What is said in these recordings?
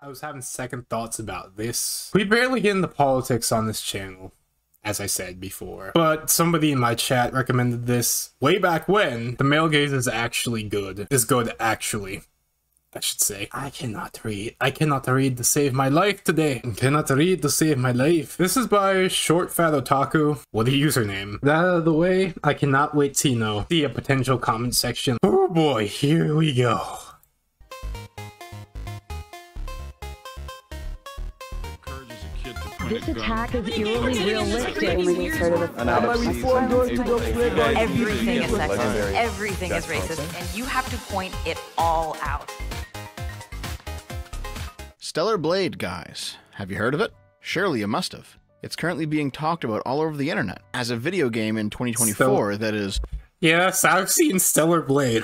I was having second thoughts about this. We barely get into politics on this channel, as I said before. But somebody in my chat recommended this way back when. The male gaze is actually good. Is good, actually. I should say. I cannot read. I cannot read to save my life today. I cannot read to save my life. This is by ShortFatOtaku. What a username. That out of the way, I cannot wait to, see a potential comment section. Oh boy, here we go. This attack is eerily realistic. Everything is sexist. Everything is racist. And you have to point it all out. Stellar Blade, guys. Have you heard of it? Surely you must have. It's currently being talked about all over the internet as a video game in 2024 that is... Yes, I've seen Stellar Blade.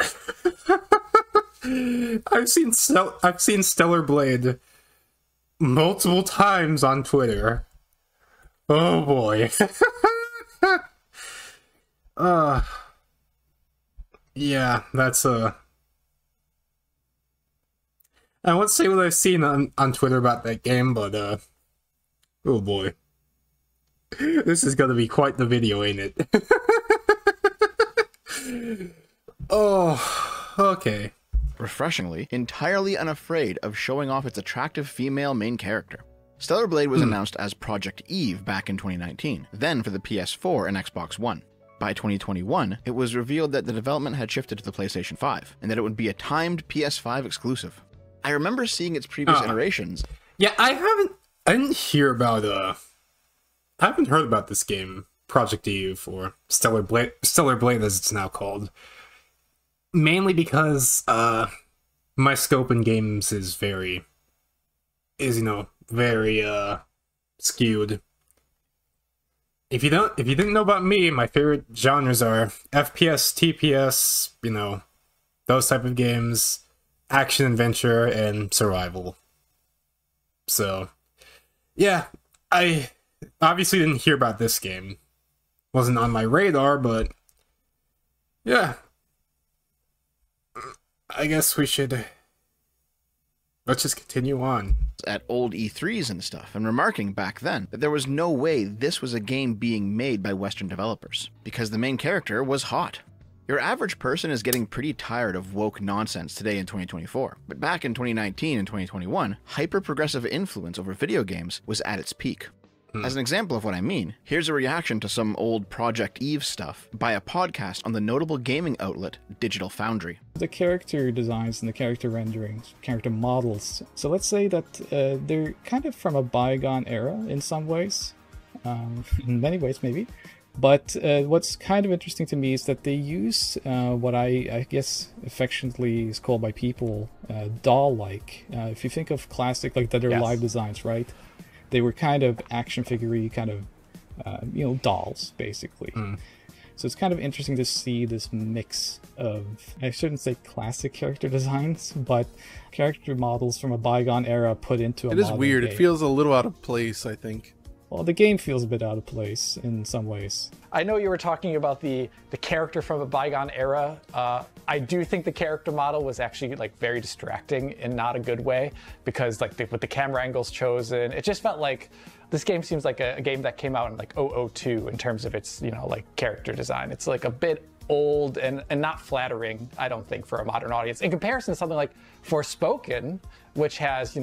I've seen Stellar Blade multiple times on Twitter. Oh boy. Yeah, that's I won't say what I've seen on Twitter about that game, but oh boy. This is gonna be quite the video, ain't it? Oh, okay. Refreshingly, entirely unafraid of showing off its attractive female main character. Stellar Blade was announced as Project Eve back in 2019, then for the PS4 and Xbox One. By 2021, it was revealed that the development had shifted to the PlayStation 5, and that it would be a timed PS5 exclusive. I remember seeing its previous iterations. Yeah, I didn't hear about, I haven't heard about this game, Project Eve, or Stellar Blade as it's now called. Mainly because, my scope in games is very skewed. If you didn't know about me, my favorite genres are FPS, TPS, those type of games, action adventure, and survival. So, yeah, I obviously didn't hear about this game. Wasn't on my radar, but yeah. I guess let's just continue on. At old E3s and stuff, and remarking back then that there was no way this was a game being made by Western developers, because the main character was hot. Your average person is getting pretty tired of woke nonsense today in 2024, but back in 2019 and 2021, hyper-progressive influence over video games was at its peak. As an example of what I mean, here's a reaction to some old Project Eve stuff by a podcast on the notable gaming outlet Digital Foundry. The character designs and the character renderings, character models. So let's say that they're kind of from a bygone era in some ways, in many ways maybe. But what's kind of interesting to me is that they use what I guess affectionately is called by people doll-like. If you think of classic, like that are live designs, right? They were kind of action figure-y, kind of, dolls, basically. So it's kind of interesting to see this mix of, I shouldn't say classic character designs, but character models from a bygone era put into a modern game. It is weird. It feels a little out of place, I think. Well, the game feels a bit out of place in some ways. I know you were talking about the character from a bygone era. I do think the character model was actually very distracting in not a good way, because with the camera angles chosen, it just felt like this game seems like a game that came out in 2002 in terms of its character design. It's a bit old and not flattering, I don't think, for a modern audience in comparison to something like Forspoken, which has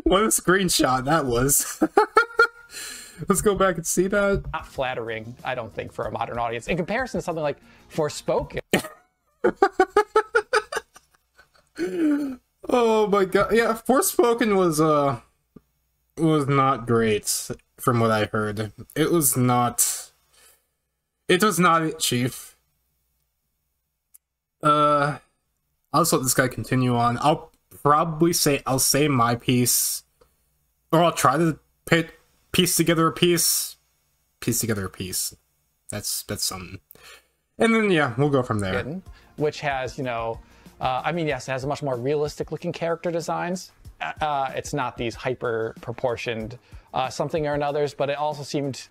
What a screenshot that was. Let's go back and see that. Not flattering, I don't think, for a modern audience in comparison to something like Forspoken. Oh my god. Yeah, Forspoken was not great from what I heard. It was not it, Chief. I'll just let this guy continue on. I'll say my piece, or I'll try to piece together a piece. That's something. And then, yeah, we'll go from there. Which has, yes, it has a much more realistic looking character designs. It's not these hyper proportioned something or another's, but it also seemed,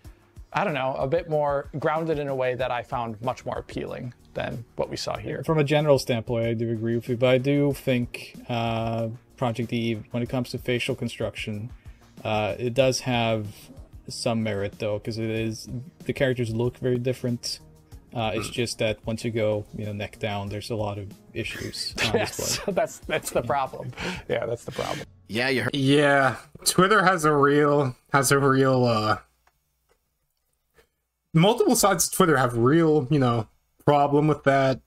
I don't know, a bit more grounded in a way that I found much more appealing than what we saw here. From a general standpoint, I do agree with you, but I do think Project Eve, when it comes to facial construction, it does have some merit though, because the characters look very different. It's just that once you go, neck down, there's a lot of issues on display. That's the problem. Yeah, that's the problem. Yeah, you heard. Yeah, Twitter has a real multiple sides of Twitter have real, problem with that.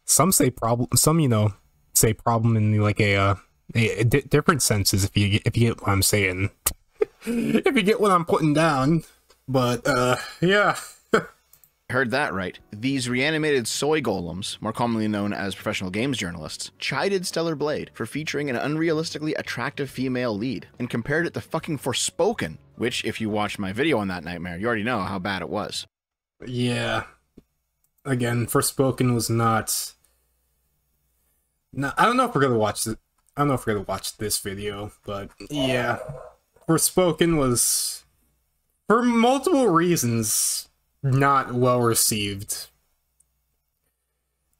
Some say problem, some say problem in like a different senses, if you get what I'm saying. If you get what I'm putting down. But yeah. Heard that right. These reanimated soy golems, more commonly known as professional games journalists, chided Stellar Blade for featuring an unrealistically attractive female lead, and compared it to fucking Forspoken, which, if you watched my video on that nightmare, you already know how bad it was. Yeah. Again, Forspoken was not... No, I don't know if we're gonna watch it. I don't know if we're gonna watch this video, but yeah. Forspoken was, for multiple reasons, not well received.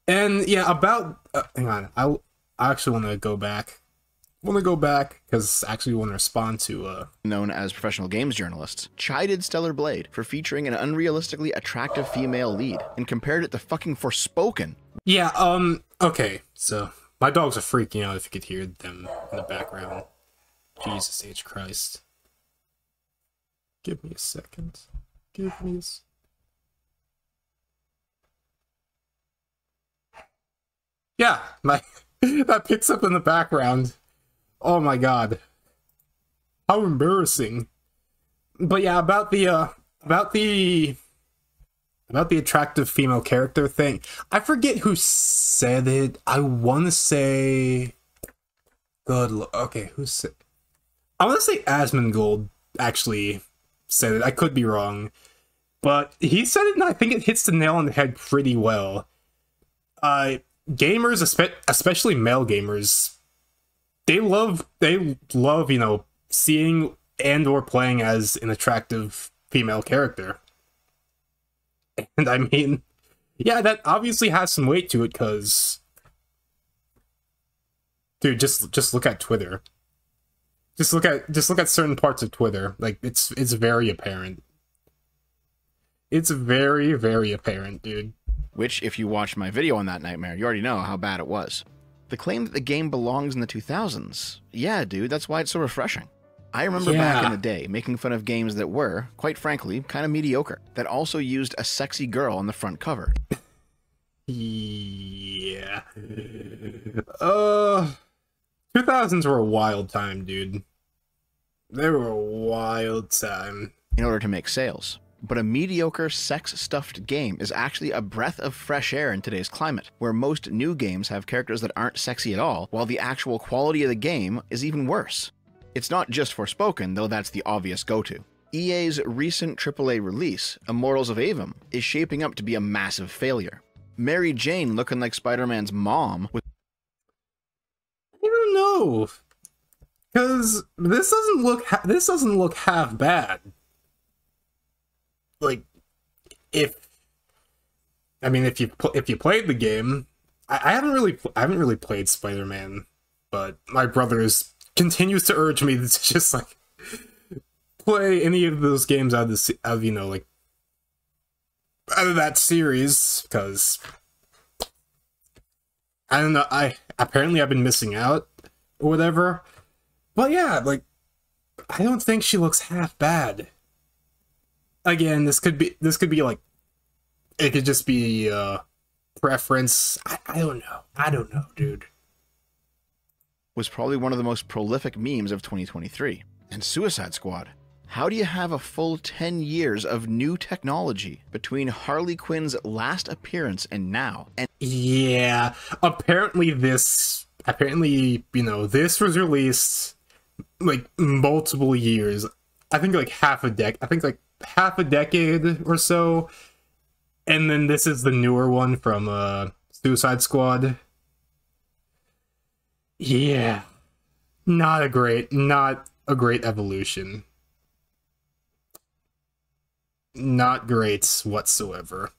And yeah, about hang on, I actually want to go back. Because I actually want to respond to known as professional games journalists, chided Stellar Blade for featuring an unrealistically attractive female lead, and compared it to fucking Forspoken. Yeah, okay, so my dogs are freaking out if you could hear them in the background. Jesus H. Christ. Give me a second. Give me a Yeah, that picks up in the background. Oh my god. How embarrassing. But yeah, about the attractive female character thing. I forget who said it. I want to say... Okay, who said... I want to say Asmongold actually said it. I could be wrong. But he said it, and I think it hits the nail on the head pretty well. Gamers, especially male gamers, they love, seeing and or playing as an attractive female character. And I mean, yeah, that obviously has some weight to it, because, dude, just look at Twitter. Just look at certain parts of Twitter. Like, it's very apparent. It's very, very apparent, dude. Which, if you watched my video on that nightmare, you already know how bad it was. The claim that the game belongs in the 2000s, yeah, dude, that's why it's so refreshing. I remember back in the day making fun of games that were, quite frankly, kind of mediocre, that also used a sexy girl on the front cover. Yeah. 2000s were a wild time, dude. They were a wild time. In order to make sales. But a mediocre, sex-stuffed game is actually a breath of fresh air in today's climate, where most new games have characters that aren't sexy at all, while the actual quality of the game is even worse. It's not just Forspoken, though that's the obvious go-to. EA's recent AAA release, Immortals of Avum, is shaping up to be a massive failure. Mary Jane looking like Spider-Man's mom with... I don't know, because this doesn't look half bad. Like, if you played the game, I haven't really played Spider-Man, but my brothers continues to urge me to just like play any of those games out of that series, because I don't know, apparently I've been missing out or whatever. But yeah, like, I don't think she looks half bad. Again, this could be like, it could just be preference. I don't know, dude. Was probably one of the most prolific memes of 2023. And Suicide Squad. How do you have a full 10 years of new technology between Harley Quinn's last appearance and now? And yeah, apparently this was released like multiple years. I think like half a decade or so, and then this is the newer one from Suicide Squad. Yeah, not a great evolution. Not great whatsoever.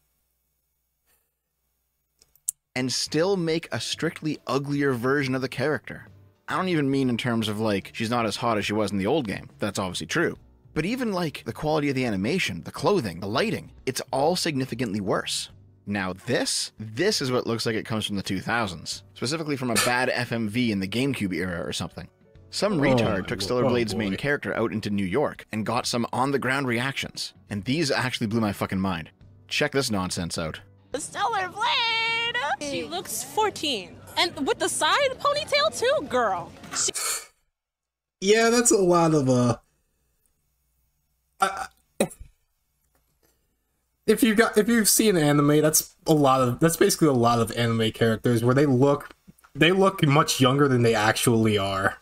and still make a strictly uglier version of the character. I don't even mean in terms of like, she's not as hot as she was in the old game. That's obviously true. But even like the quality of the animation, the clothing, the lighting, it's all significantly worse. Now this is what looks like it comes from the 2000s, specifically from a bad FMV in the GameCube era or something. Some retard took Stellar Blade's main character out into New York and got some on-the-ground reactions. And these actually blew my fucking mind. Check this nonsense out. Stellar Blade! She looks 14. And with the side ponytail too, girl. Yeah, that's a lot of if you've seen anime, that's basically a lot of anime characters where they look much younger than they actually are.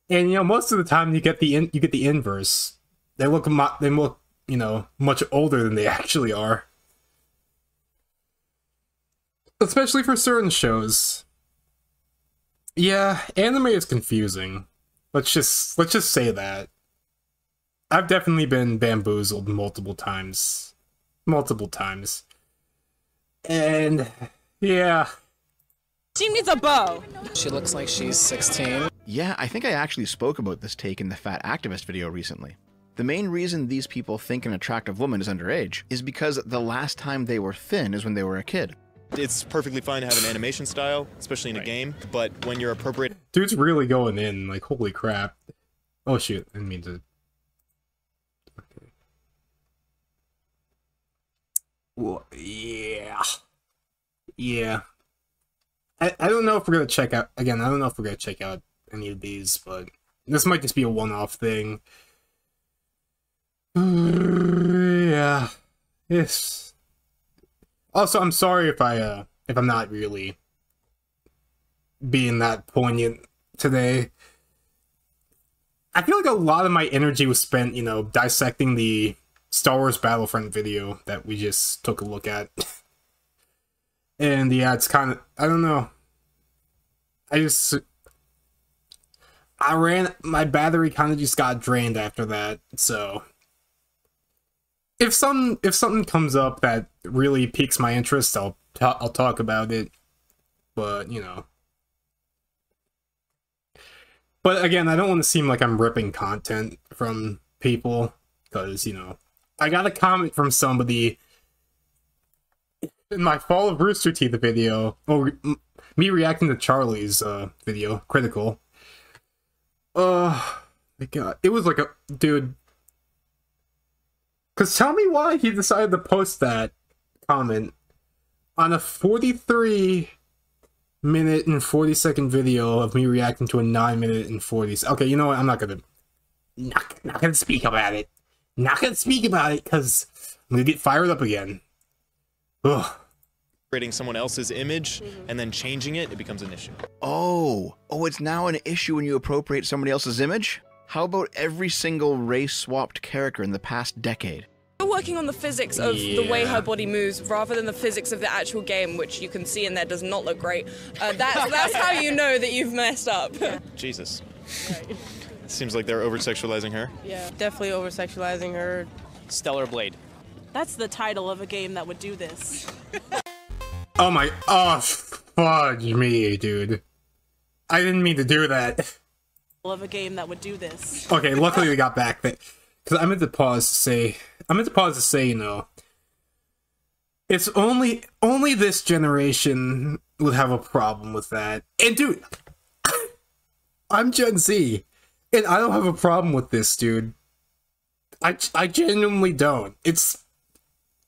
And you know, most of the time you get the inverse. They look you know, much older than they actually are. Especially for certain shows. Yeah, anime is confusing. Let's just say that. I've definitely been bamboozled multiple times. And yeah. She needs a bow. She looks like she's 16. Yeah, I think I actually spoke about this take in the Fat Activist video recently. The main reason these people think an attractive woman is underage is because the last time they were thin is when they were a kid. It's perfectly fine to have an animation style, especially in a game, but when you're appropriate... Dude's really going in, like, holy crap. Oh shoot, I didn't mean to... Okay. Well, yeah. Yeah. I don't know if we're gonna check out... Again, I don't know if we're gonna check out any of these, but this might just be a one-off thing. Yeah. Yes. Also, I'm sorry if I'm not really being that poignant today. I feel like a lot of my energy was spent, you know, dissecting the Star Wars Battlefront video that we just took a look at. And yeah, it's kind of, I don't know. My battery kind of just got drained after that, so... If something comes up that really piques my interest, I'll talk about it. But, you know. But again, I don't want to seem like I'm ripping content from people, because, you know, I got a comment from somebody in my Fall of Rooster Teeth video, or me reacting to Charlie's video, Critical. Oh my god, it was like a dude. Because tell me why he decided to post that comment on a 43-minute and 40-second video of me reacting to a 9-minute and 40. Okay, you know what? I'm not gonna speak about it. Not gonna speak about it because I'm gonna get fired up again. Ugh. Creating someone else's image and then changing it, it becomes an issue. Oh, it's now an issue when you appropriate somebody else's image? How about every single race-swapped character in the past decade? We're working on the physics of the way her body moves rather than the physics of the actual game, which you can see in there does not look great. That's how you know that you've messed up. Jesus. Right. Seems like they're over-sexualizing her. Yeah, definitely over-sexualizing her. Stellar Blade. That's the title of a game that would do this. Oh, fudge me, dude. I didn't mean to do that. Of a game that would do this. Okay, luckily we got back there. Because I meant to pause to say, you know, it's only this generation would have a problem with that. And dude, I'm Gen Z, and I don't have a problem with this, dude. I genuinely don't. It's,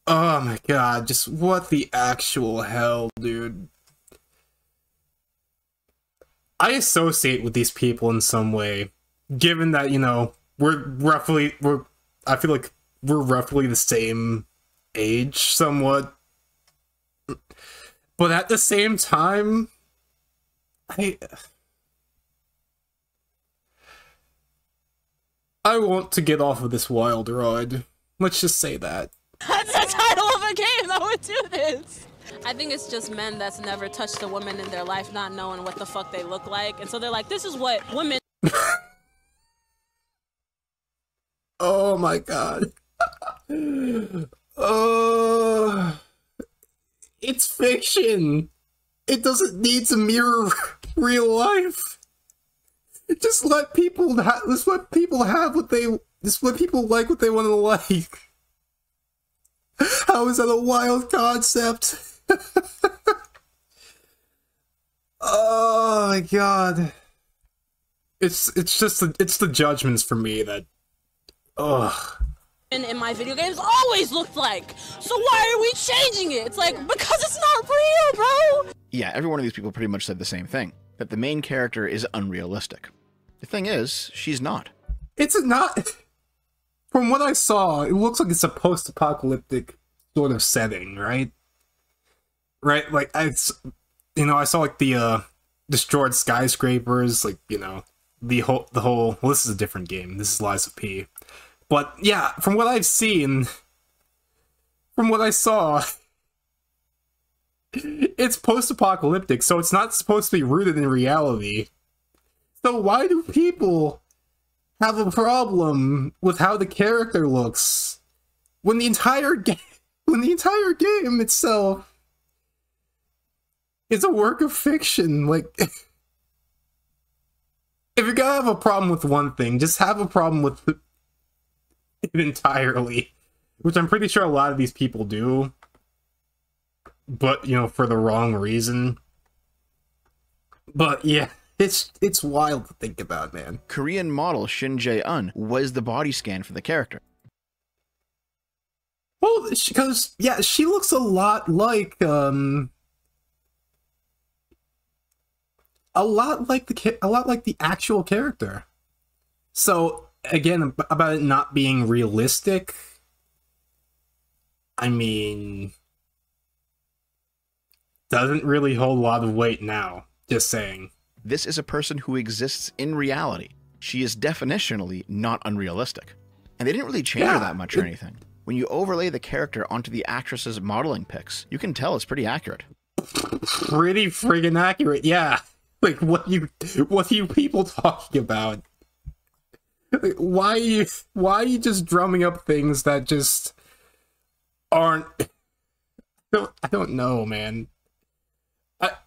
oh my god, just what the actual hell, dude. I associate with these people in some way, given that, you know, I feel like we're roughly the same age, somewhat. But at the same time, I want to get off of this wild ride. Let's just say that. That's the title of a game that would do this! I think it's just men that's never touched a woman in their life not knowing what the fuck they look like. And so they're like, this is what women... Oh my god. It's fiction. It doesn't need to mirror real life. Just let people have what they. Just let people like what they want to like. How is that a wild concept? Oh my god. It's the judgments for me that. Ugh. In my video games always looked like. So why are we changing it? It's like, because it's not real, bro! Yeah, every one of these people pretty much said the same thing. That the main character is unrealistic. The thing is, she's not. It's not... From what I saw, it looks like it's a post-apocalyptic sort of setting, right? Right? Like, I saw like the, destroyed skyscrapers, like, you know, the whole... Well, this is a different game. This is Lies of P. But, yeah, from what I've seen, from what I saw, it's post-apocalyptic, so it's not supposed to be rooted in reality. So why do people have a problem with how the character looks when the entire game itself is a work of fiction? Like, if you're gonna have a problem with one thing, just have a problem with it entirely, which I'm pretty sure a lot of these people do, but, you know, for the wrong reason. But yeah, it's wild to think about, man. Korean model Shin Jae-eun was the body scan for the character. Well, because yeah, she looks a lot like the actual character. So again, about it not being realistic, I mean, doesn't really hold a lot of weight now. Just saying. This is a person who exists in reality. She is definitionally not unrealistic. And they didn't really change her that much or anything. When you overlay the character onto the actress's modeling pics, you can tell it's pretty accurate. Pretty friggin' accurate, yeah. Like, what are you people talking about? Like, why are you just drumming up things that just aren't... I don't know, man.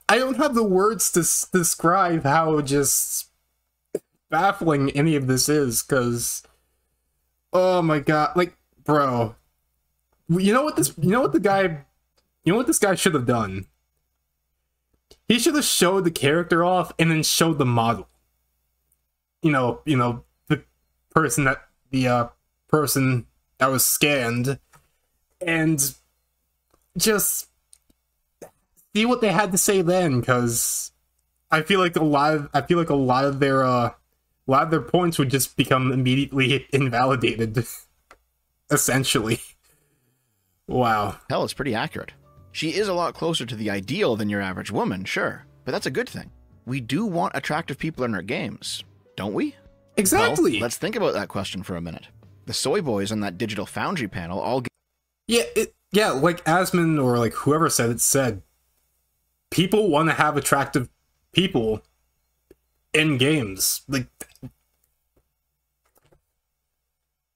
I don't have the words to describe how just baffling any of this is, because, oh my god, like, bro, you know what this guy should have done? He should have showed the character off and then showed the model. You know, the person that was scanned, and just see what they had to say then, because I feel like a lot of their points would just become immediately invalidated. Essentially. Wow. Hell, it's pretty accurate. She is a lot closer to the ideal than your average woman, sure, but that's a good thing. We do want attractive people in our games, don't we? Exactly. Well, let's think about that question for a minute. The soy boys on that Digital Foundry panel all yeah, like Asmon or like whoever said people want to have attractive people in games. Like,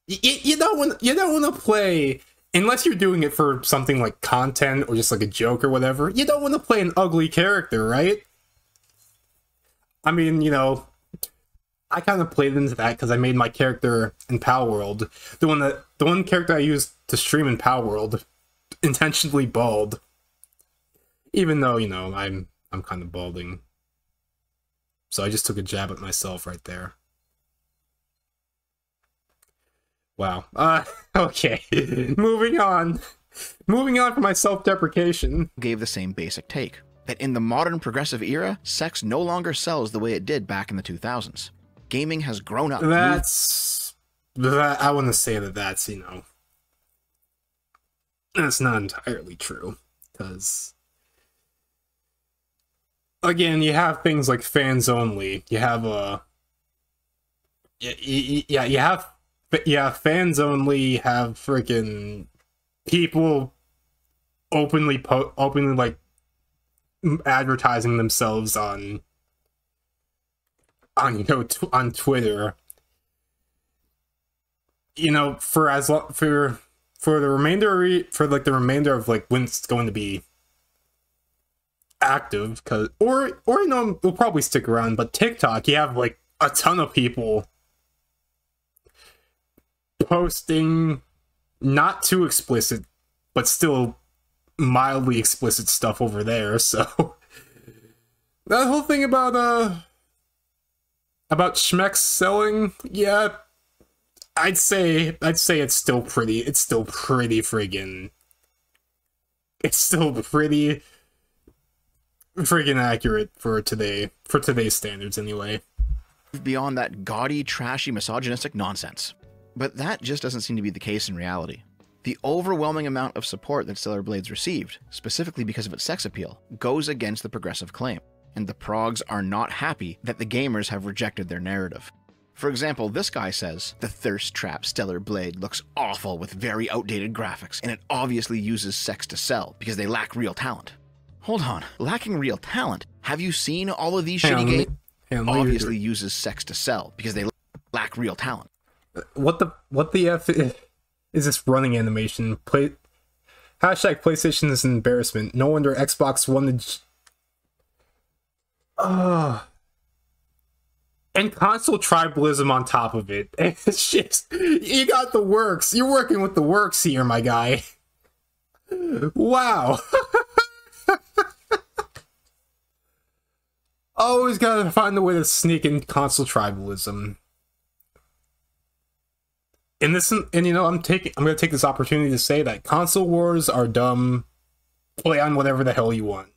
you don't want to play, unless you're doing it for something like content or just like a joke or whatever. You don't want to play an ugly character, right? I mean, you know, I kind of played into that because I made my character in Palworld. The one character I used to stream in Palworld, intentionally bald. Even though, you know, I'm kind of balding. So I just took a jab at myself right there. Wow. Okay. Moving on from my self-deprecation. Gave the same basic take. That in the modern progressive era, sex no longer sells the way it did back in the 2000s. Gaming has grown up. I want to say that's, you know, that's not entirely true. Because, again, you have things like fans only. You have you have fans only. You have freaking people openly like advertising themselves on you know, on Twitter. You know, for the remainder of like when it's going to be active, cause or you know, will probably stick around. But TikTok, you have like a ton of people posting not too explicit, but still mildly explicit stuff over there. So that whole thing about Schmeck's selling, yeah, I'd say it's still pretty friggin' accurate for today's standards anyway. Beyond that gaudy, trashy, misogynistic nonsense. But that just doesn't seem to be the case in reality. The overwhelming amount of support that Stellar Blades received, specifically because of its sex appeal, goes against the progressive claim, and the progs are not happy that the gamers have rejected their narrative. For example, this guy says, "The thirst trap Stellar Blade looks awful with very outdated graphics, and it obviously uses sex to sell because they lack real talent." Hold on, lacking real talent? Have you seen all of these shitty games? Obviously uses sex to sell because they lack real talent. What the F is this running animation? Hashtag PlayStation is an embarrassment. No wonder Xbox wanted... and console tribalism on top of it. It's just... You got the works. You're working with the works here, my guy. Wow. Always gotta find a way to sneak in console tribalism. And you know, I'm gonna take this opportunity to say that console wars are dumb. Play on whatever the hell you want.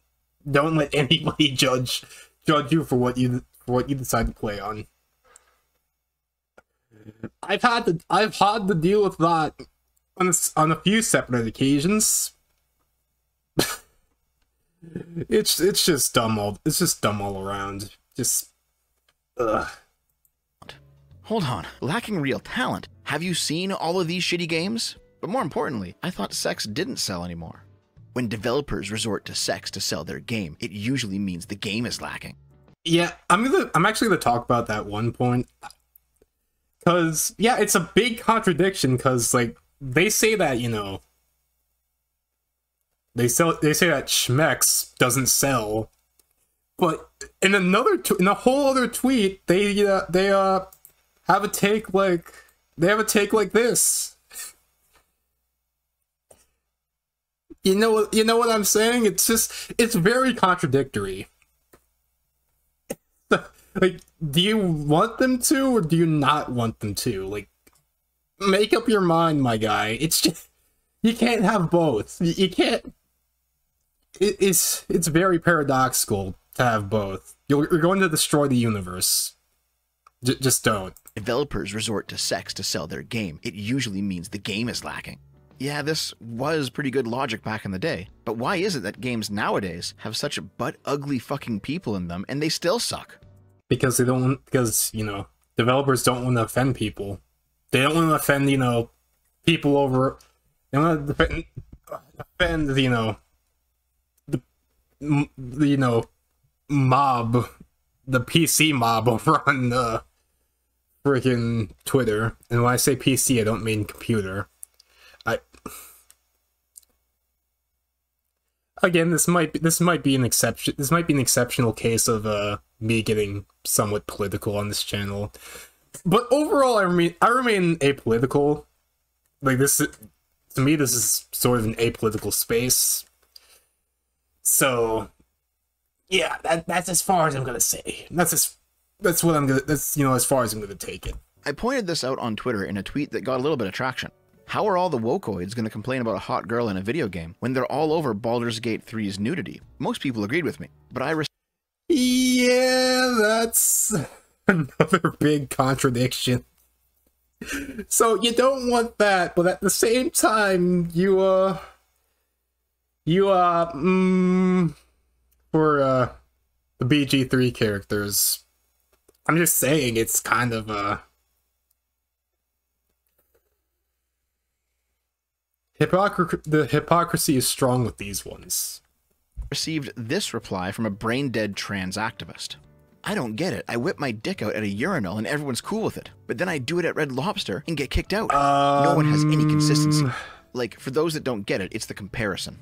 Don't let anybody judge you for what you decide to play on. I've had to deal with that on a few separate occasions. It's just dumb all around. Just ugh. Hold on, lacking real talent? Have you seen all of these shitty games? But more importantly, I thought sex didn't sell anymore. When developers resort to sex to sell their game, it usually means the game is lacking. Yeah, I'm actually gonna talk about that one point. Cause yeah, it's a big contradiction, cause like they say that, you know, they say that Schmeck's doesn't sell, but in a whole other tweet, they have a take like this. You know what I'm saying? It's very contradictory. Like, do you want them to, or do you not want them to? Like, make up your mind, my guy. It's just, you can't have both. You can't. It's very paradoxical to have both. You're going to destroy the universe. Just don't. Developers resort to sex to sell their game. It usually means the game is lacking. Yeah, this was pretty good logic back in the day, but why is it that games nowadays have such butt-ugly fucking people in them and they still suck? Because you know, developers don't want to offend people. They don't want to offend, you know, people over... They want to offend, you know, the mob, the PC mob over on freaking Twitter. And when I say PC, I don't mean computer. Again, this might be an exception. This might be an exceptional case of me getting somewhat political on this channel. But overall, I remain apolitical. Like this, to me, this is sort of an apolitical space. So, yeah, that's as far as I'm gonna say. That's you know, as far as I'm gonna take it. I pointed this out on Twitter in a tweet that got a little bit of traction. How are all the wokoids going to complain about a hot girl in a video game when they're all over Baldur's Gate 3's nudity? Most people agreed with me, but yeah, that's another big contradiction. So you don't want that, but at the same time, for the BG3 characters, I'm just saying it's kind of the hypocrisy is strong with these ones. Received this reply from a brain-dead trans activist. I don't get it. I whip my dick out at a urinal and everyone's cool with it. But then I do it at Red Lobster and get kicked out. No one has any consistency. Like, for those that don't get it, it's the comparison.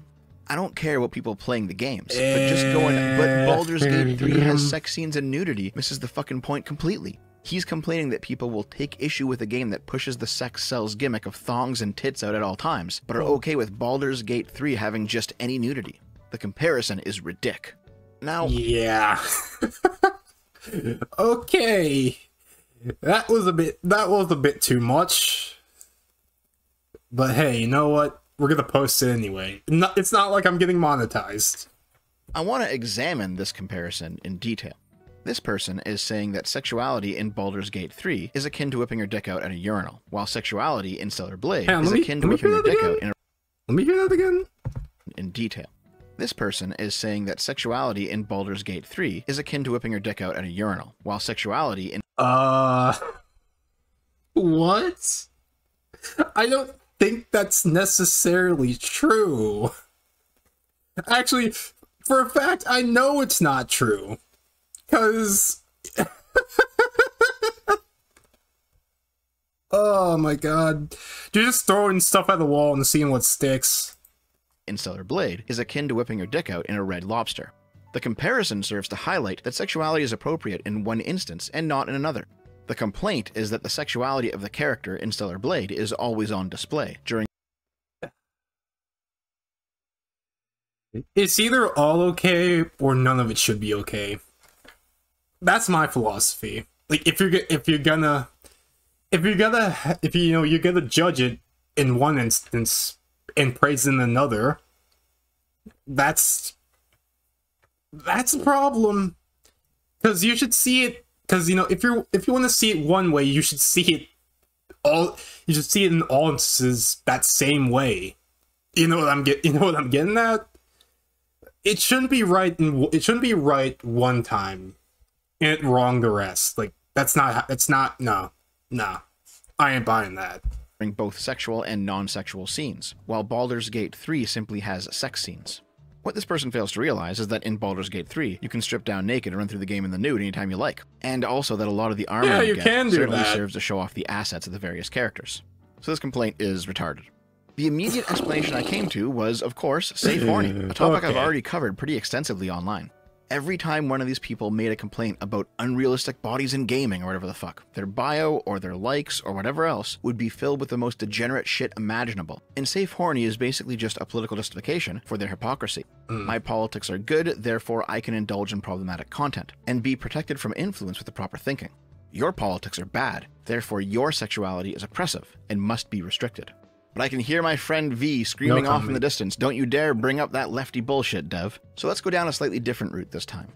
I don't care what people playing the games, but just going, but Baldur's Gate 3 has sex scenes and nudity misses the fucking point completely. He's complaining that people will take issue with a game that pushes the sex sells gimmick of thongs and tits out at all times, but are okay with Baldur's Gate 3 having just any nudity. The comparison is ridiculous. Now, yeah. Okay. That was a bit too much. But hey, you know what? We're gonna post it anyway. It's not like I'm getting monetized. I want to examine this comparison in detail. This person is saying that sexuality in Baldur's Gate 3 is akin to whipping your dick out at a urinal, while sexuality in Stellar Blade is akin to whipping your dick out in a... Let me hear that again. In detail. This person is saying that sexuality in Baldur's Gate 3 is akin to whipping your dick out at a urinal, while sexuality in... What? I don't think that's necessarily true. Actually, for a fact, I know it's not true. Because... oh my god. You're just throwing stuff at the wall and seeing what sticks. In Stellar Blade is akin to whipping your dick out in a red lobster. The comparison serves to highlight that sexuality is appropriate in one instance and not in another. The complaint is that the sexuality of the character in Stellar Blade is always on display during... It's either all okay or none of it should be okay. That's my philosophy. Like you're gonna judge it in one instance and praise in another, that's a problem. Because you should see it. Because if you want to see it one way, you should see it in all instances that same way. You know what I'm getting at? It shouldn't be right one time and wrong the rest. Like no. I ain't buying that. Both sexual and non-sexual scenes, while Baldur's Gate 3 simply has sex scenes. What this person fails to realize is that in Baldur's Gate 3, you can strip down naked and run through the game in the nude anytime you like. And also that a lot of the armor you get certainly serves to show off the assets of the various characters. So this complaint is retarded. The immediate explanation I came to was, of course, Safe Horny, a topic I've already covered pretty extensively online. Every time one of these people made a complaint about unrealistic bodies in gaming or whatever the fuck, their bio or their likes or whatever else would be filled with the most degenerate shit imaginable. And Safe Horny is basically just a political justification for their hypocrisy. My politics are good, therefore I can indulge in problematic content, and be protected from influence with the proper thinking. Your politics are bad, therefore your sexuality is oppressive and must be restricted. But I can hear my friend V screaming off in the distance, don't you dare bring up that lefty bullshit, Dev. So let's go down a slightly different route this time.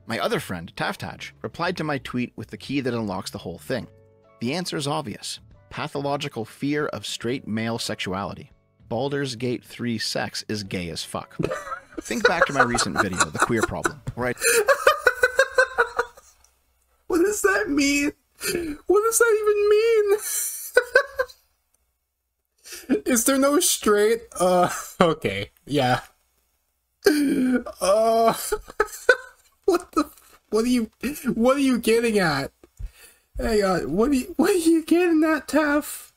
My other friend, Taftaj, replied to my tweet with the key that unlocks the whole thing. The answer is obvious. Pathological fear of straight male sexuality. Baldur's Gate 3 sex is gay as fuck. Think back to my recent video, The Queer Problem, where I... What does that mean? What does that even mean? Is there no straight? Okay, yeah. What are you getting at? Hey, what are you getting at, Taff?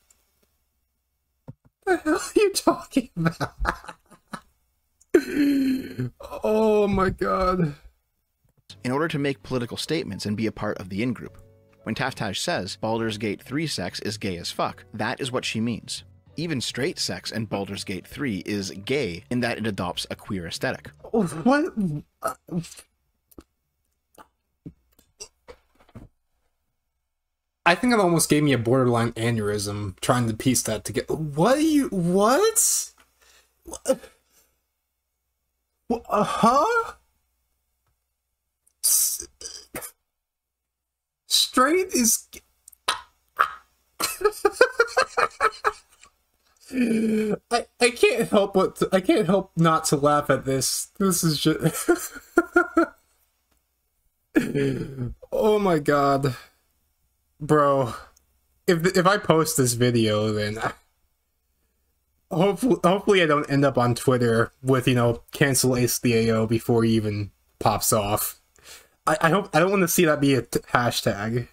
What the hell are you talking about? Oh my god. In order to make political statements and be a part of the in-group. When Taftaj says Baldur's Gate 3 sex is gay as fuck, that is what she means. Even straight sex in Baldur's Gate 3 is gay in that it adopts a queer aesthetic. What? I think it almost gave me a borderline aneurysm trying to piece that together. What? Huh? Straight is... I can't help not to laugh at this. This is just oh my god. Bro, if I post this video, then hopefully I don't end up on Twitter with, cancel AceTheAO before he even pops off. I don't want to see that be a hashtag.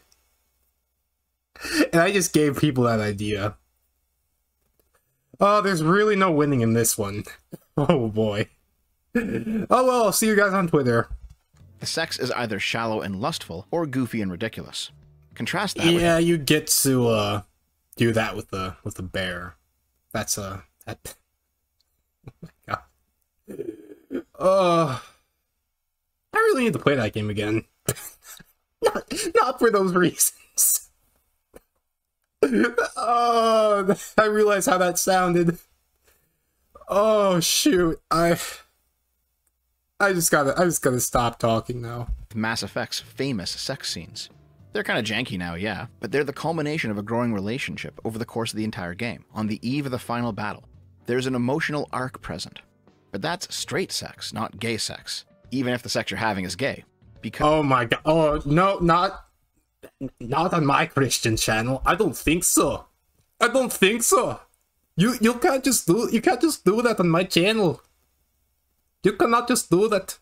And I just gave people that idea. Oh, there's really no winning in this one. Oh boy. Oh well, I'll see you guys on Twitter. The sex is either shallow and lustful or goofy and ridiculous. Contrast that Yeah, you get to do that with the bear. That's that. Oh my god. I really need to play that game again. not for those reasons. Oh, I realize how that sounded. Oh shoot, I just gotta stop talking now. Mass Effect's famous sex scenes. They're kind of janky now, yeah, but they're the culmination of a growing relationship over the course of the entire game. On the eve of the final battle, there's an emotional arc present. But that's straight sex, not gay sex, even if the sex you're having is gay. Because oh my god, oh no, not on my Christian channel. I don't think so. I don't think so. You can't just do that on my channel. You cannot just do that.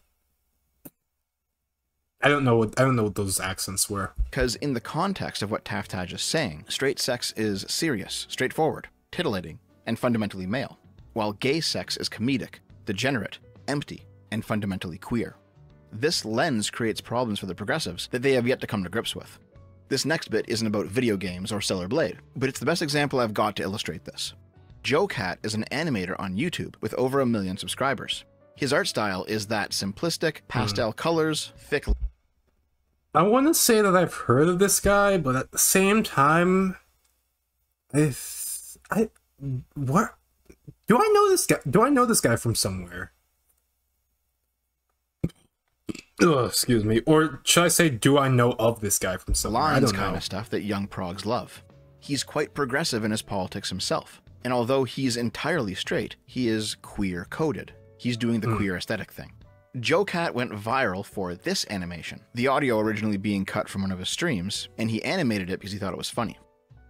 I don't know what those accents were. Because in the context of what Taftaj is saying, straight sex is serious, straightforward, titillating, and fundamentally male, while gay sex is comedic, degenerate, empty, and fundamentally queer. This lens creates problems for the progressives that they have yet to come to grips with. This next bit isn't about video games or Stellar Blade, but it's the best example I've got to illustrate this. JoCat is an animator on YouTube with over 1 million subscribers. His art style is that simplistic, pastel colors, thick... I want to say that I've heard of this guy, but at the same time, what? Do I know this guy? Do I know this guy from somewhere? Oh, excuse me. Or should I say, do I know of this guy from somewhere? I don't know. Kind of stuff that young progs love. He's quite progressive in his politics himself, and although he's entirely straight, he is queer-coded. He's doing the queer aesthetic thing. JoCat went viral for this animation, the audio originally being cut from one of his streams, and he animated it because he thought it was funny.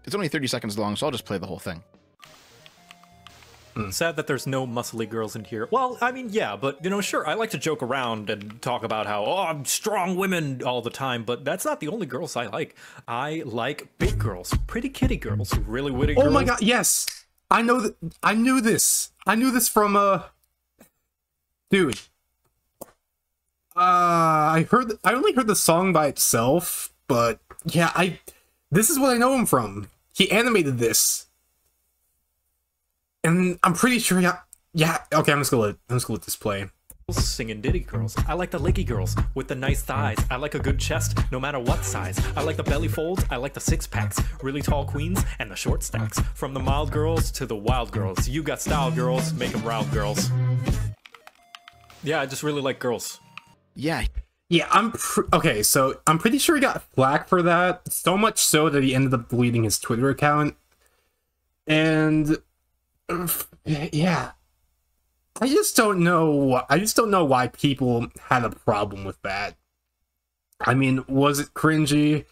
It's only 30 seconds long, so I'll just play the whole thing. Sad that there's no muscly girls in here. Well, I mean, yeah, but, you know, sure, I like to joke around and talk about how, oh, I'm strong women all the time, but that's not the only girls I like. I like big girls, pretty kitty girls, really witty girls. Oh my god, yes! I know I knew this. I knew this from, dude. I only heard the song by itself, but yeah, this is what I know him from. He animated this. And I'm pretty sure, yeah, okay, I'm just gonna let this play. Singing ditty girls. I like the leggy girls with the nice thighs. I like a good chest, no matter what size. I like the belly folds, I like the six packs. Really tall queens and the short stacks. From the mild girls to the wild girls. You got style girls, make them round girls. Yeah, I just really like girls. Yeah. Yeah, okay, so I'm pretty sure he got flack for that. So much so that he ended up deleting his Twitter account. And yeah, I just don't know why people had a problem with that. I mean, was it cringy?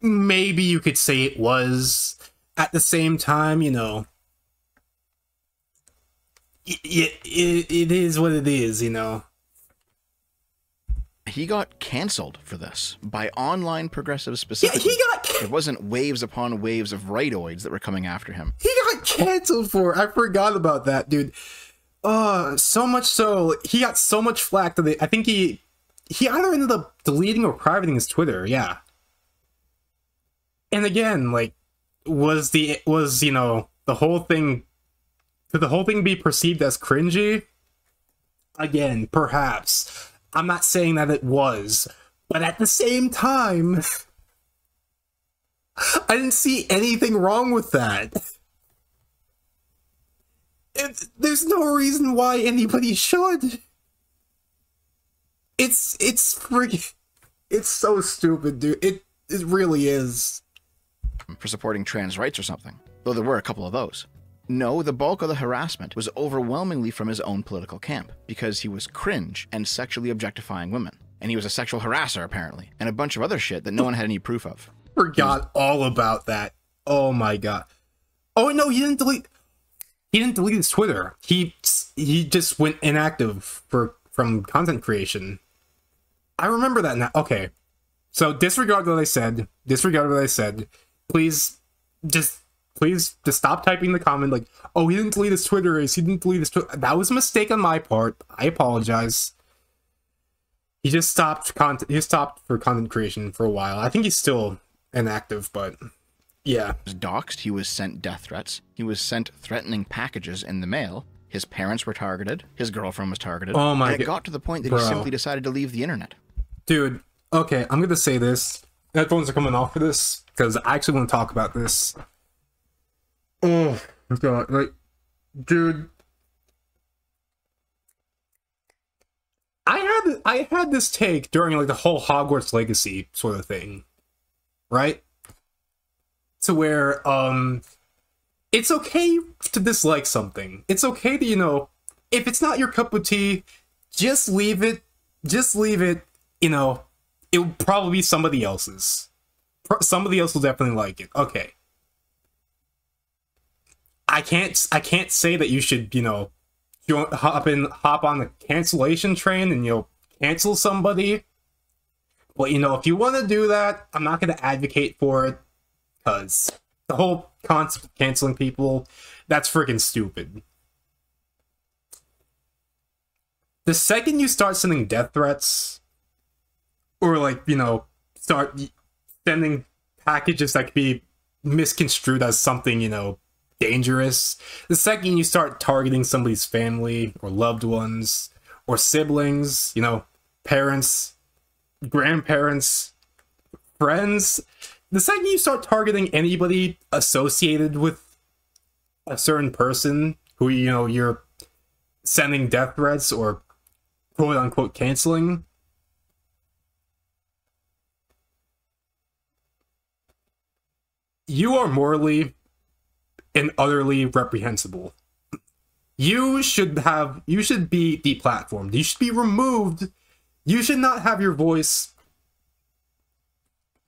Maybe you could say it was. At the same time, you know, it is what it is, you know. He got cancelled for this by online progressives specifically. Yeah, he got. It wasn't waves upon waves of rightoids that were coming after him. He got canceled for it. I forgot about that, dude. So much so he got so much flack that I think he either ended up deleting or privating his Twitter. Yeah. And again, like, was you know, the whole thing? Could the whole thing be perceived as cringy? Again, perhaps. I'm not saying that it was, but at the same time, I didn't see anything wrong with that. There's no reason why anybody should. It's freaking, it's so stupid, dude. It really is. For supporting trans rights or something, though there were a couple of those. No, the bulk of the harassment was overwhelmingly from his own political camp, because he was cringe and sexually objectifying women. And he was a sexual harasser, apparently, and a bunch of other shit that no one had any proof of. Forgot all about that. Oh my god. Oh no, he didn't delete his Twitter. He just went inactive from content creation. I remember that now. Okay. So disregard what I said. Please just please just stop typing the comment like, oh, he didn't delete his Twitter he didn't delete his Twitter. That was a mistake on my part. I apologize. He just stopped for content creation for a while. I think he's still inactive, but yeah. He was doxxed, he was sent death threats, he was sent threatening packages in the mail, his parents were targeted, his girlfriend was targeted, oh my and it got to the point that he simply decided to leave the internet. Dude, okay, I'm gonna say this. Headphones are coming off for this, because I actually want to talk about this. Oh, God, like, dude. I had this take during, like, the whole Hogwarts Legacy sort of thing, right? To where, it's okay to dislike something. It's okay to, you know, if it's not your cup of tea, just leave it. Just leave it, you know, it will probably be somebody else's. Somebody else will definitely like it. Okay. I can't say that you should, you know, hop on the cancellation train and, you know, cancel somebody. But, you know, if you want to do that, I'm not going to advocate for it, because the whole concept of canceling people, that's freaking stupid. The second you start sending death threats, or, like, you know, start sending packages that could be misconstrued as something, you know, dangerous, the second you start targeting somebody's family or loved ones or siblings, you know, parents, grandparents, friends, the second you start targeting anybody associated with a certain person who, you know, you're sending death threats or quote-unquote canceling, you are morally and utterly reprehensible. You should be deplatformed. You should be removed. You should not have your voice,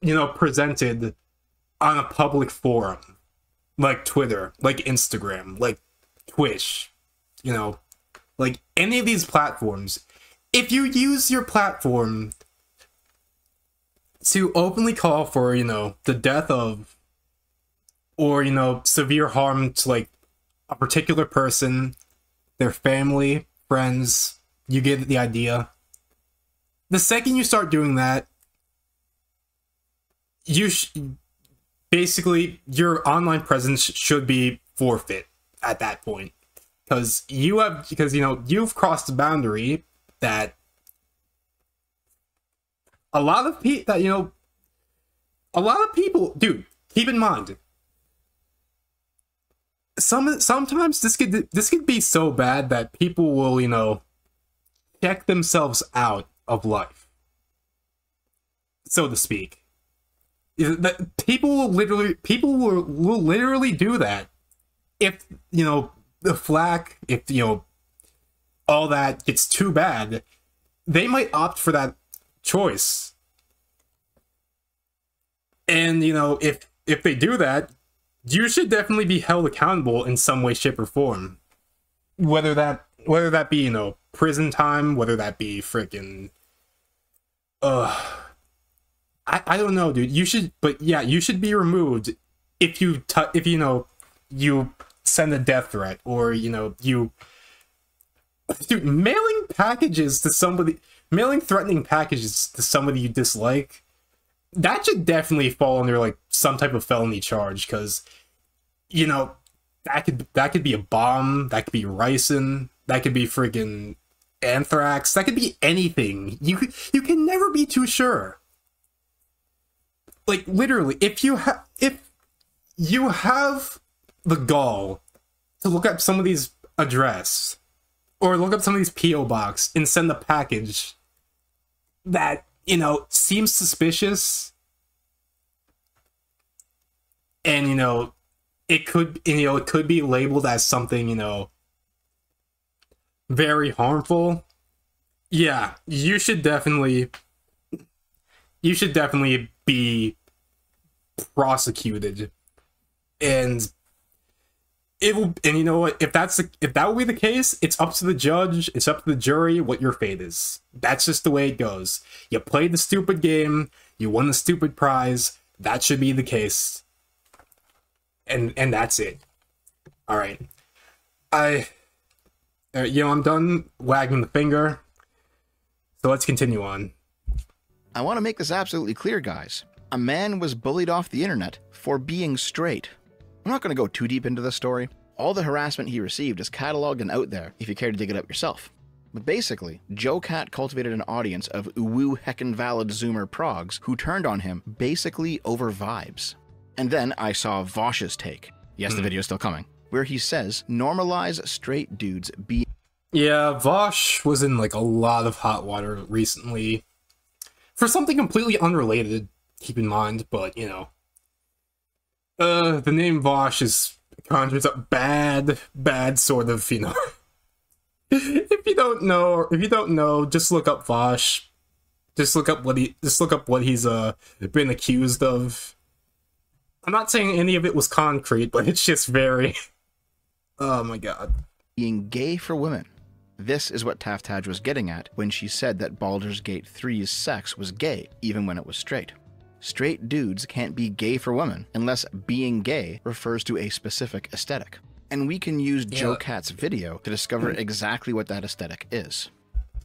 you know, presented on a public forum like Twitter, like Instagram, like Twitch, you know, like any of these platforms. If you use your platform to openly call for, you know, the death of, or, you know, severe harm to, like, a particular person, their family, friends, you get the idea. The second you start doing that, basically, your online presence should be forfeit at that point. Because you know, you've crossed the boundary that a lot of people, dude, keep in mind, sometimes this could be so bad that people will, you know, check themselves out of life, so to speak. That people will literally do that if, you know, the flack, if, you know, all that gets too bad, they might opt for that choice. And, you know, if they do that, you should definitely be held accountable in some way, shape, or form. Whether that be, you know, prison time, whether that be freaking, I don't know, dude. You should, but yeah, you should be removed if you know, you send a death threat, or, you know, dude, mailing threatening packages to somebody you dislike, that should definitely fall under, like, some type of felony charge, because, you know, that could be a bomb, that could be ricin, that could be friggin' anthrax, that could be anything. You can never be too sure. Like, literally, if you have the gall to look up somebody's address, or look up somebody's P.O. box and send a package that, you know, seems suspicious, and, you know, it could be labeled as something, you know, very harmful, yeah, you should definitely be prosecuted, and you know what, if that will be the case, it's up to the judge, it's up to the jury what your fate is. That's just the way it goes. You played the stupid game, you won the stupid prize, that should be the case. and that's it. All right, I'm done wagging the finger. So let's continue on. I want to make this absolutely clear, guys. A man was bullied off the internet for being straight. I'm not going to go too deep into the story. All the harassment he received is cataloged and out there if you care to dig it up yourself. But basically, JoCat cultivated an audience of uwu heckin' valid zoomer progs who turned on him basically over vibes. And then I saw Vosh's take. Yes, the video's still coming. Where he says, normalize straight dudes being... Yeah, Vosh was in like a lot of hot water recently. For something completely unrelated, keep in mind, but you know. The name Vosh conjures up bad sort of, you know. If you don't know, just look up Vosh. Just look up what he's been accused of. I'm not saying any of it was concrete, but it's just very oh my god. Being gay for women. This is what Taftaj was getting at when she said that Baldur's Gate 3's sex was gay, even when it was straight. Straight dudes can't be gay for women unless being gay refers to a specific aesthetic. And we can use JoCat's video to discover exactly what that aesthetic is.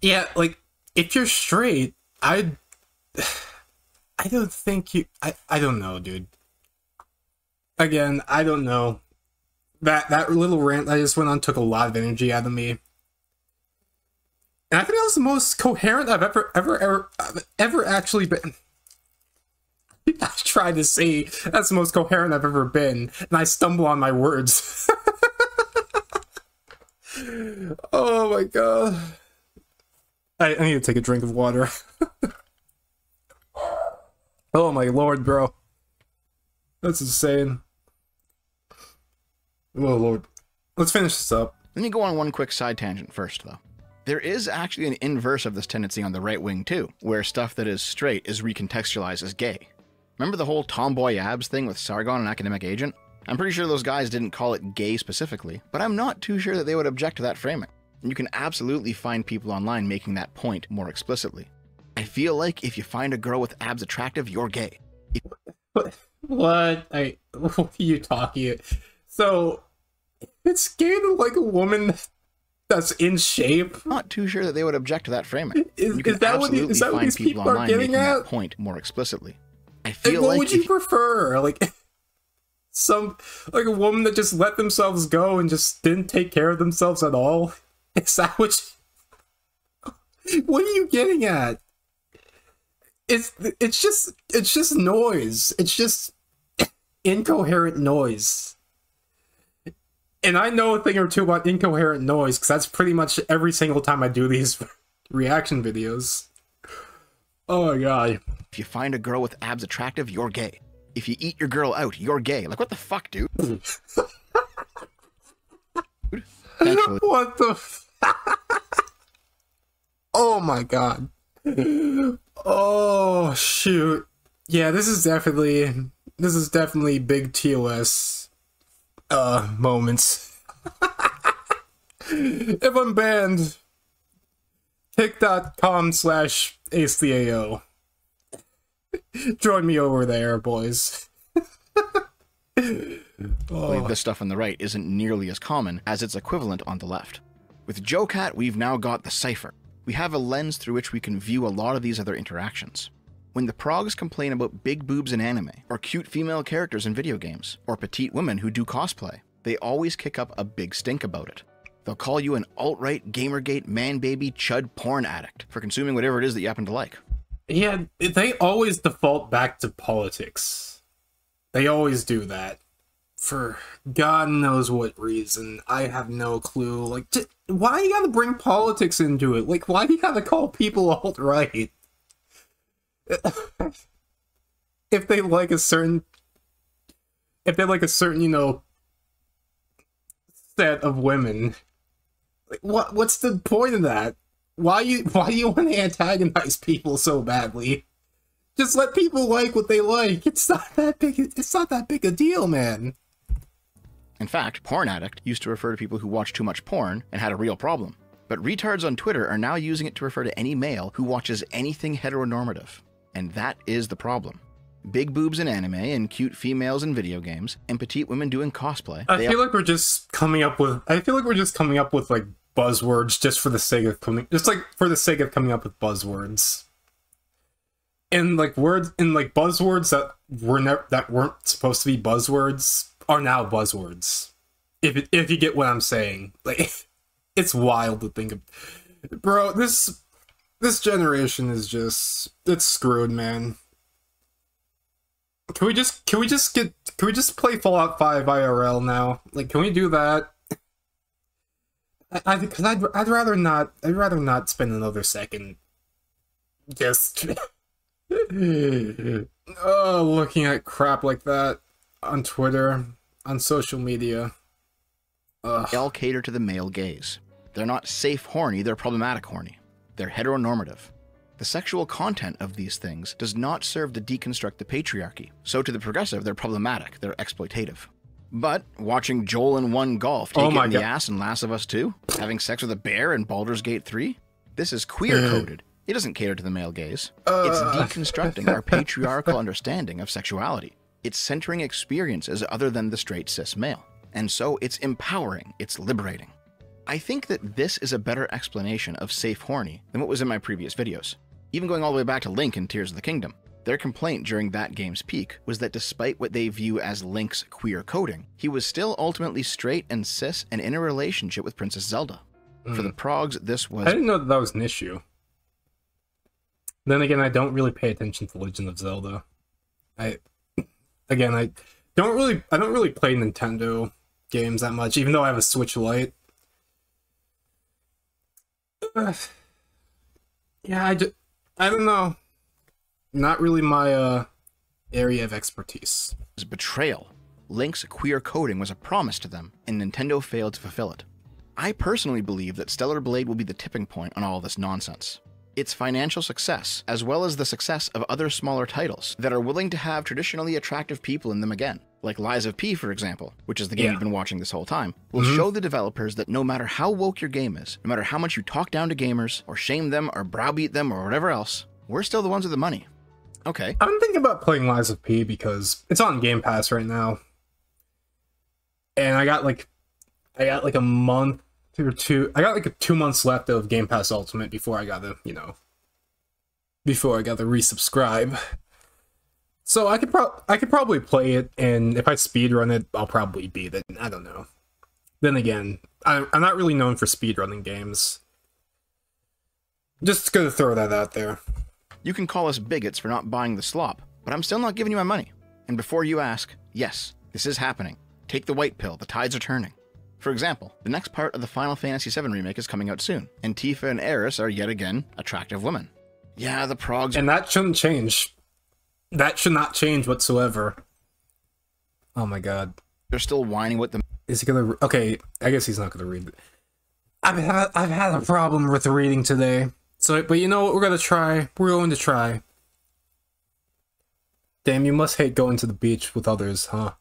Yeah, like, if you're straight, I don't think you... I don't know, dude. Again, I don't know. That little rant I just went on took a lot of energy out of me. And I think that was the most coherent I've ever actually been. I tried to say that's the most coherent I've ever been, and I stumble on my words. Oh my god. I need to take a drink of water. Oh my lord, bro. That's insane. Oh lord. Let's finish this up. Let me go on one quick side tangent first, though. There is actually an inverse of this tendency on the right wing too, where stuff that is straight is recontextualized as gay. Remember the whole tomboy abs thing with Sargon and Academic Agent? I'm pretty sure those guys didn't call it gay specifically, but I'm not too sure that they would object to that framing. And you can absolutely find people online making that point more explicitly. I feel like if you find a girl with abs attractive, you're gay. What are you talking? So, it's gay to like a woman that's in shape? I'm not too sure that they would object to that framing. Is that what these people are getting at? That point more explicitly. I feel what like would you prefer? Like a woman that just let themselves go and just didn't take care of themselves at all? Is that what are you getting at? It's just noise. It's just incoherent noise. And I know a thing or two about incoherent noise, because that's pretty much every single time I do these reaction videos. Oh my god. If you find a girl with abs attractive, you're gay. If you eat your girl out, you're gay. Like, what the fuck, dude? What the oh my god. Oh shoot. Yeah, this is definitely big TOS moments. If I'm banned, kick.com/AceTheAO. Join me over there, boys. This stuff on the right isn't nearly as common as its equivalent on the left. With JoCat, we've now got the cipher. We have a lens through which we can view a lot of these other interactions. When the progs complain about big boobs in anime, or cute female characters in video games, or petite women who do cosplay, they always kick up a big stink about it. They'll call you an alt-right, gamergate, man-baby, chud porn addict for consuming whatever it is that you happen to like. Yeah, they always default back to politics. They always do that. For God knows what reason. I have no clue. Like, why you gotta bring politics into it? Like, why do you gotta call people alt-right? If they like a certain, you know, set of women, like, what's the point of that? Why do you want to antagonize people so badly? Just let people like what they like. It's not that big a deal, man. In fact, porn addict used to refer to people who watch too much porn and had a real problem. But retards on Twitter are now using it to refer to any male who watches anything heteronormative. And that is the problem. Big boobs in anime and cute females in video games and petite women doing cosplay. I feel like we're just coming up with like buzzwords just for the sake of coming up with buzzwords. And like buzzwords that weren't supposed to be buzzwords are now buzzwords. If you get what I'm saying. Like it's wild to think of. Bro, this generation is just, it's screwed, man. Can we just play Fallout 5 IRL now? Like, can we do that? Because I'd rather not spend another second just looking at crap like that on Twitter, on social media. They all cater to the male gaze. They're not safe horny, they're problematic horny. They're heteronormative. The sexual content of these things does not serve to deconstruct the patriarchy. So to the progressive, they're problematic, they're exploitative. But watching Joel in 1 Golf take it in the ass in Last of Us 2, having sex with a bear in Baldur's Gate 3, this is queer-coded. It doesn't cater to the male gaze. It's deconstructing our patriarchal understanding of sexuality. It's centering experiences other than the straight cis male. And so it's empowering, it's liberating. I think that this is a better explanation of safe horny than what was in my previous videos. Even going all the way back to Link in Tears of the Kingdom, their complaint during that game's peak was that despite what they view as Link's queer coding, he was still ultimately straight and cis and in a relationship with Princess Zelda. For the progs, this was... I didn't know that was an issue. Then again, I don't really pay attention to Legend of Zelda. I don't really play Nintendo games that much, even though I have a Switch Lite. Yeah, I don't know. Not really my area of expertise. It was betrayal. Link's queer coding was a promise to them, and Nintendo failed to fulfill it. I personally believe that Stellar Blade will be the tipping point on all this nonsense. Its financial success, as well as the success of other smaller titles that are willing to have traditionally attractive people in them again, like Lies of P, for example, which is the game you've been watching this whole time, will show the developers that no matter how woke your game is, no matter how much you talk down to gamers, or shame them, or browbeat them, or whatever else, we're still the ones with the money. Okay. I'm thinking about playing Lies of P because it's on Game Pass right now. And I got like a month or two. I got like 2 months left of Game Pass Ultimate before I gotta, resubscribe. So I could probably play it, and if I speedrun it, I'll probably beat it. I don't know. Then again, I'm not really known for speedrunning games. Just gonna throw that out there. You can call us bigots for not buying the slop, but I'm still not giving you my money. And before you ask, yes, this is happening. Take the white pill, the tides are turning. For example, the next part of the Final Fantasy VII Remake is coming out soon, and Tifa and Aeris are yet again attractive women. Yeah, the progs... And that shouldn't change. That should not change whatsoever. Oh my god. They're still whining with them. Is he gonna... Okay, I guess he's not gonna read it. I've had a problem with reading today. So, but you know what? We're gonna try. We're going to try. Damn, you must hate going to the beach with others, huh?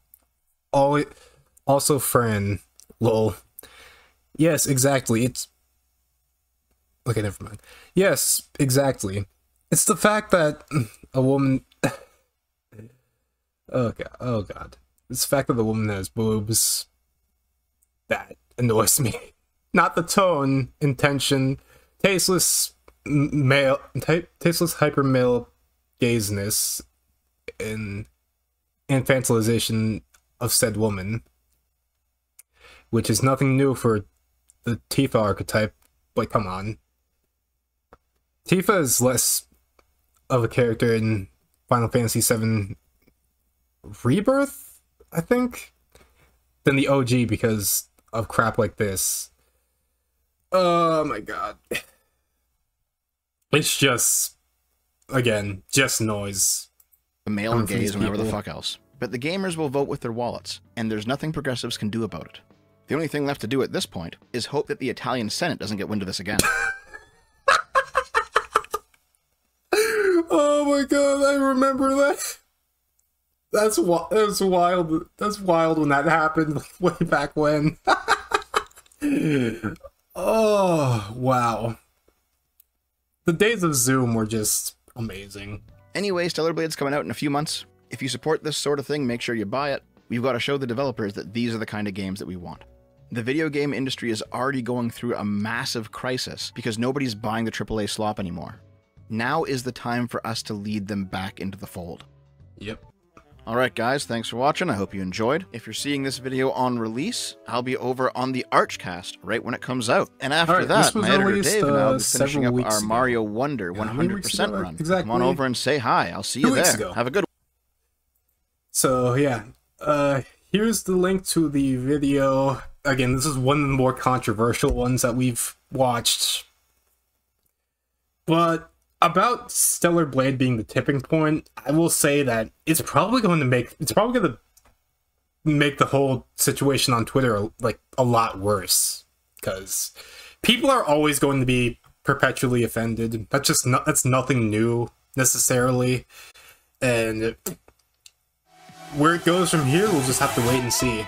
Also, Fran. Lol. Yes, exactly. It's... Okay, never mind. Yes, exactly. It's the fact that a woman... Oh god. It's the fact that the woman has boobs that annoys me. Not the tone, intention, tasteless hyper male gazeness and infantilization of said woman, which is nothing new for the Tifa archetype. But come on, Tifa is less of a character in Final Fantasy VII Rebirth, I think, than the OG because of crap like this. Oh my god. It's just, again, just noise. The male gaze and whatever the fuck else. But the gamers will vote with their wallets, and there's nothing progressives can do about it. The only thing left to do at this point is hope that the Italian Senate doesn't get wind of this again. Oh my god, I remember that. That's wild. That's wild when that happened, like, way back when. Oh, wow. The days of Zoom were just amazing. Anyway, Stellar Blade's coming out in a few months. If you support this sort of thing, make sure you buy it. We've got to show the developers that these are the kind of games that we want. The video game industry is already going through a massive crisis because nobody's buying the AAA slop anymore. Now is the time for us to lead them back into the fold. Yep. Alright guys, thanks for watching, I hope you enjoyed. If you're seeing this video on release, I'll be over on the Archcast right when it comes out. And after that, my editor Dave and I'll be finishing up our Mario Wonder 100% run. Exactly. Come on over and say hi, I'll see you there. Have a good one. So yeah, here's the link to the video. Again, this is one of the more controversial ones that we've watched. But about Stellar Blade being the tipping point, I will say that it's probably going to make the whole situation on Twitter like a lot worse, because people are always going to be perpetually offended. That's nothing new necessarily, and where it goes from here, we'll just have to wait and see.